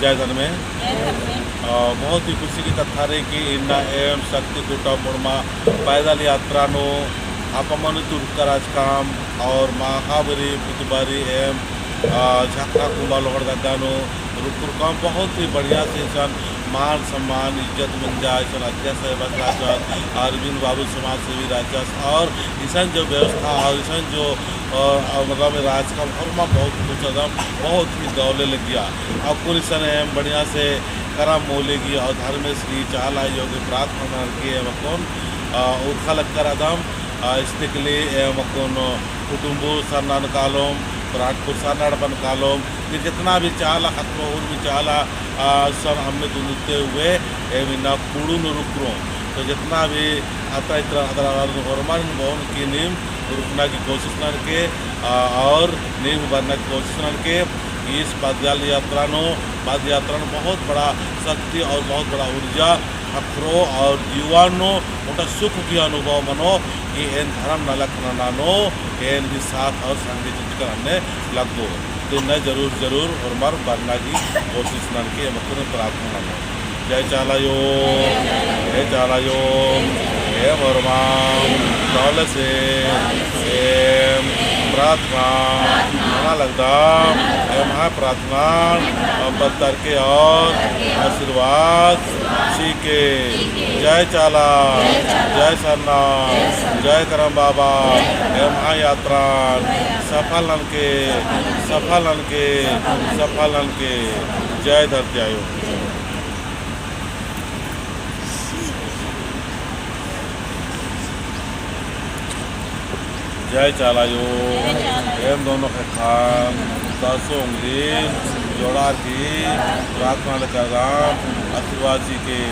जय धन में बहुत ही खुशी की कथा रही कि इन्ना एम शक्ति कुटुंबमा पैदल यात्रा नो अपमन तुर्का राजकाम और महाबरी बुधबारी एम झाका कुंभा लोहड़ दानो रुकुरकाम बहुत ही बढ़िया से इंसान मान सम्मान इज्जत मिल जाए सन अध्यक्ष राजस अरविंद बाबू समाज सेवी राजस और ईसन जो व्यवस्था और ईसन जो मतलब राजकाम और बहुत कुछ बहुत ही दौले लग गया और कुल ईसन एम बढ़िया से करम मोलेगी और धर्म श्री चाल योगी प्रार्थना की कौन उर्खा लगकर अदम इस्तिकली मकोन कुटुंबो सरनान कालोम राजपुर सरनाड़पन कालोम ये जितना भी चाला हत्म उन भी चाला सन हमने दुनते हुए ना कुड़ू न रुकरों तो जितना भी आता इतना हरमान भवन की नीम रुकना की कोशिश करके और नीम बनने की कोशिश करके इस पद यात्रा में बहुत बड़ा शक्ति और बहुत बड़ा ऊर्जा अखरो और जीवानो मोटा सुख की अनुभव मनो कि एन धर्म न लखनानो एन भी साथ और संगीत करने लग दो तो न जरूर और मर बनना की कोशिश करके मतलब प्रार्थना नो जय चालायो हे मरमाम दौल से प्रार्थना मना लगता महा प्रार्थना बदतर के और आशीर्वाद सीखे जय चाला जय सरना जय करम बाबा हे महायात्रा सफल के जय धरती आयो जय चालायो एम दोनों के खान दसों उंगली जोड़ा की प्रार्थना लेकर आशीर्वाद जी के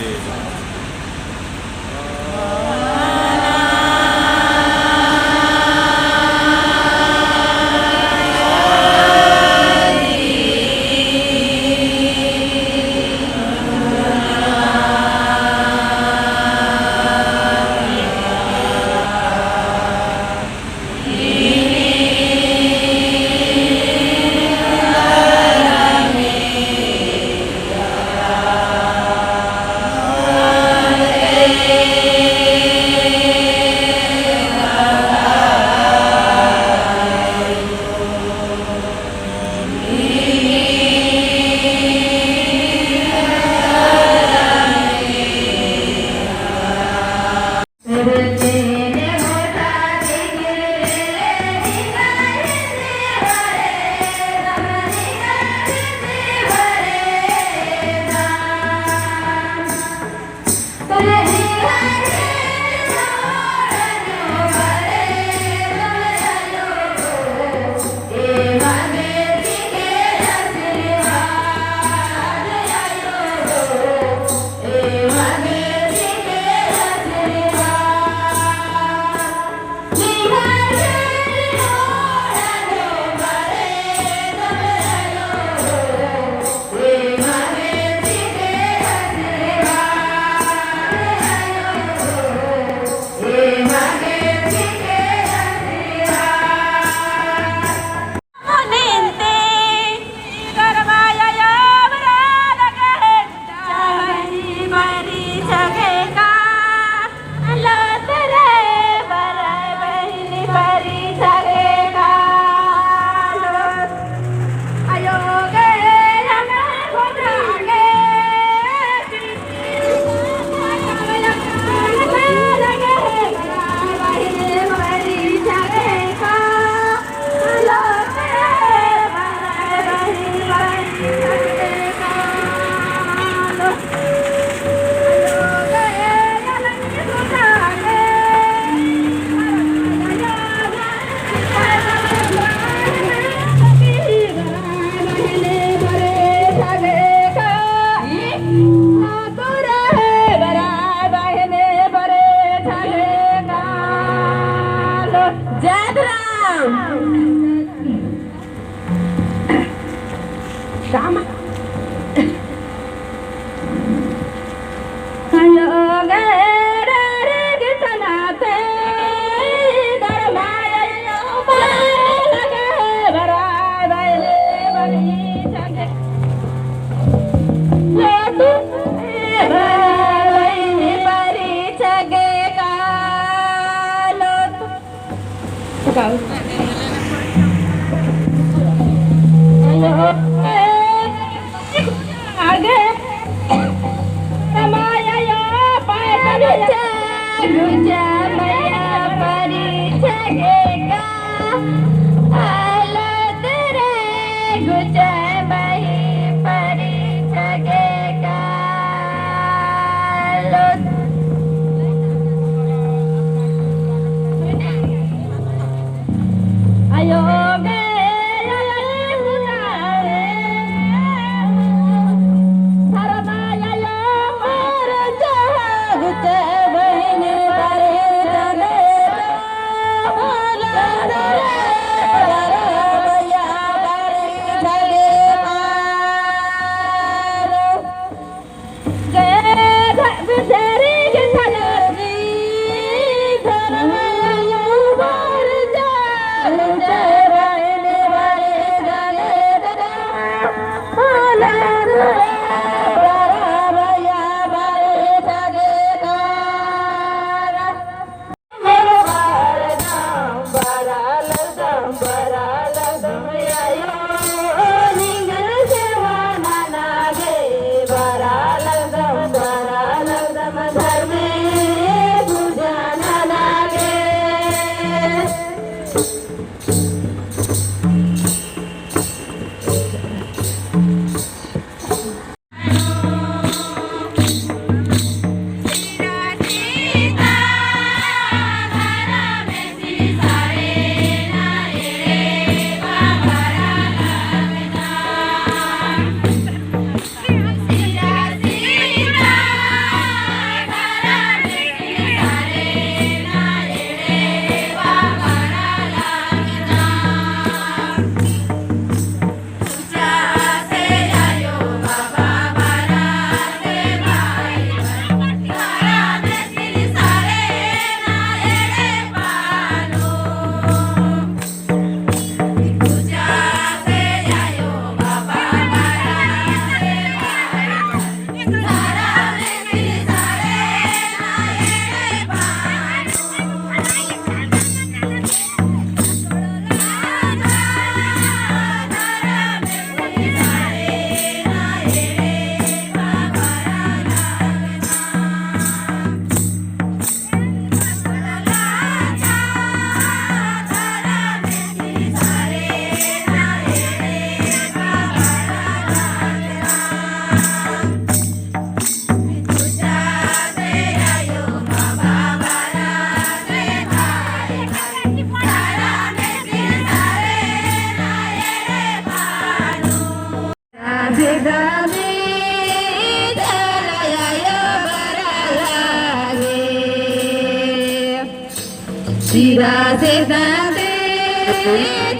शिरा से दादे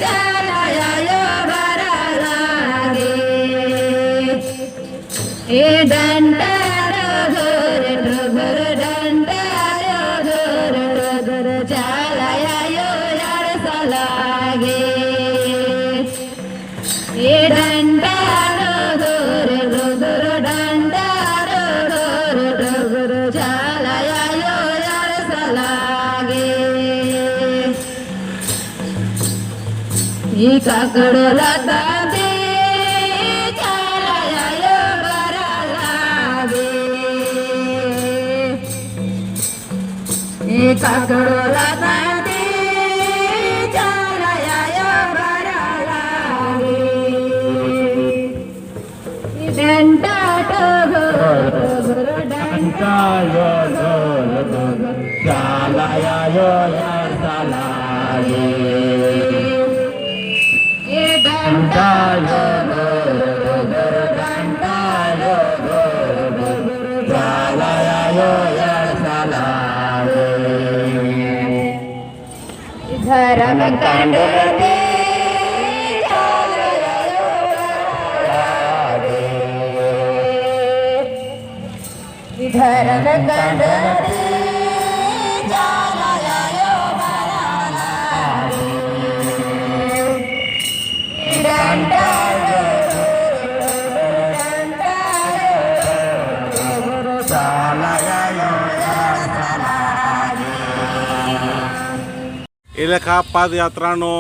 चलाया बरा लागे ए डंडा घर घर डंडा घर चलाया यार सलागे ए डंडा घर डंडा घर चलाया यार सलागे ಈ ಕಾಕಡೋಲದ ದೇ ಚಾಲಯ ಬರಲಾಗೆ ಈ ಕಾಕಡೋಲದ ದೇ ಚಾಲಯ ಬರಲಾಗೆ ದಂಟಾಟ ದಂಟಾಯ ಚಾಲಯ ಸಲಾಗೆ धर्म कंड धर्म कंड लेखा पद यात्रानो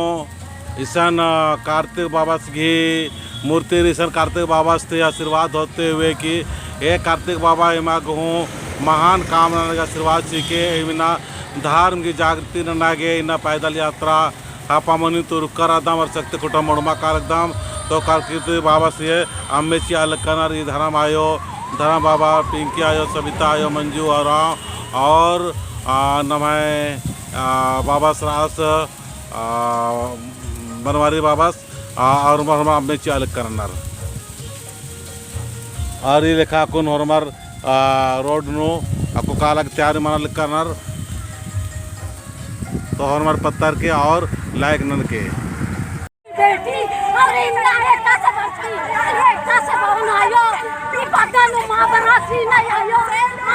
ईसन कार्तिक बाबा घी मूर्ति ईसन कार्तिक बाबा से आशीर्वाद होते हुए कि हे कार्तिक बाबा इमा गहूँ महान काम आशीर्वाद सीखे इना धर्म की जागृति नागे इन पैदल यात्रा हापामनी तो रुक्कारादाम और शक्ति कुटुंब मुड़मा कारकदाम तो कार्तिक बाबा से अम्मेची अलकनर ये धर्म आयो धर्म बाबा पिंकी आयो सविता आयो मंजू और नमय बाबा सरास बनवारी बाबा और अम्मेची अलकनर और ये लेखा कुन हरमर रोड नु आपको कालक तैयारी मानल करनर तो हरमर पत्थर के और लायक नन के बेटी और इमना एकता से बची एकता से भवन आयो ई पता नु मां बरासी नहीं आयो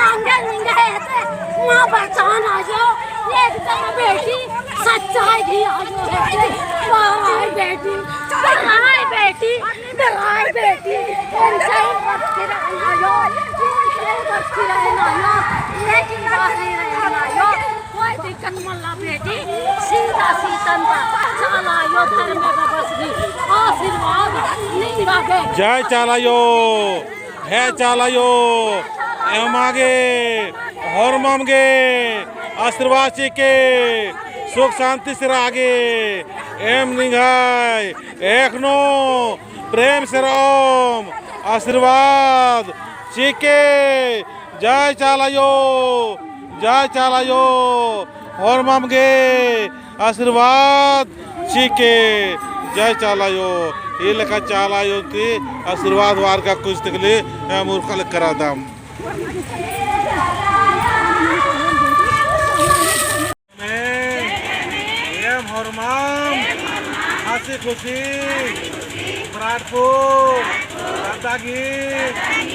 आंगे निंगे है मां बचान आयो एकदम बेटी सच्चाई भी आयो है वाह बेटी बधाई बेटी बधाई बेटी इनसे बच के आयो इनसे बच के आयो लेकिन बाहर रहना आयो कोई दिक्कत मल्ला बेटी सीधा सीतन चला यो धर्म में बसगी आशीर्वाद नहीं मांगे जय चालायो है चालायो एम आगे और मामगे आशीर्वाद के सुख शांति से आगे एम निघाय एक नो प्रेम से राम आशीर्वाद चीके जय चालायो और मामगे आशीर्वाद चीके जय चालायो ये लेखा चालायो थी आशीर्वाद वार का कुछ तकले मूर्ख करा दाम हंसी खुशी ब्राडपुर दादागी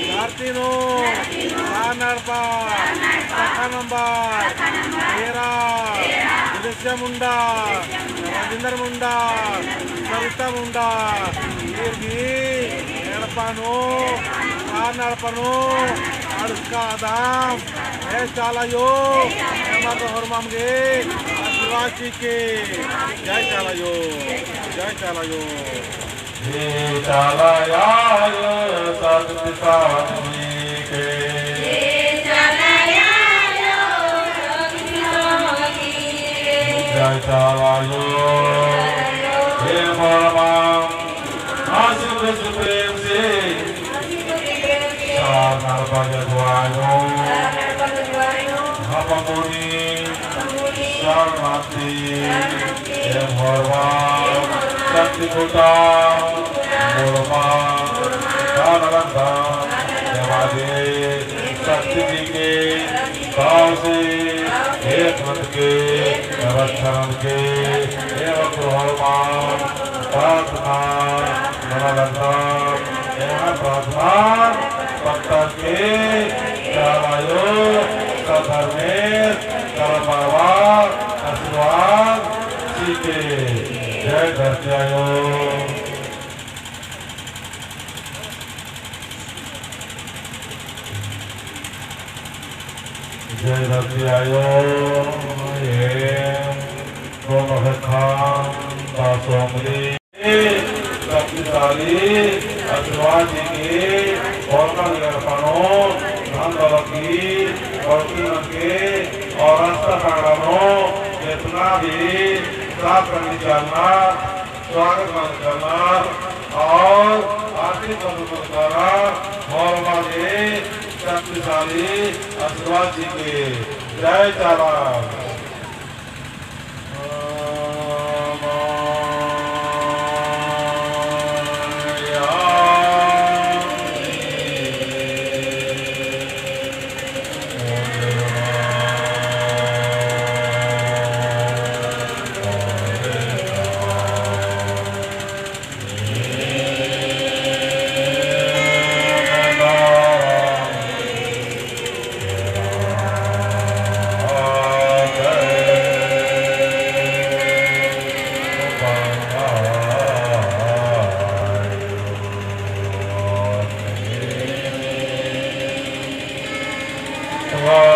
भारतीनो नड़पा नंबर मेरा विदेशिया मुंडा राजेंद्र मुंडा सविता मुंडा नड़पानो नड़पनो अड़का दाम है चालायो हरमामगे आशीर्वाद के जय चालायो जय चालायो जय चालायो सत्य साधुनी के जय चालायो हे परमाम आशीर्वाद प्रेम से नरपजवायो हपमुनि शरणार्थी हे भगवान शक्ति कुटा मुरमा दानरंधा देवादेव शक्ति जी के भाव से एक मत के नवचरण के एवं भगवान प्रार्थना नवलंधा एवं प्रार्थना पत्थर के चालायो सधर्मेर करमावा आशीर्वाद सीखे जय धरत्यायो जय धरत्यायो दोनों खान दासोमरी शक्तिशाली आशीर्वाद जी के और रास्ता पकड़ानो जितना भी साफ करने चलना स्वागत बंद करना और आर्थिक मदद करना और हमारे शक्तिशाली आशीर्वाद जी के जय चाला Wow.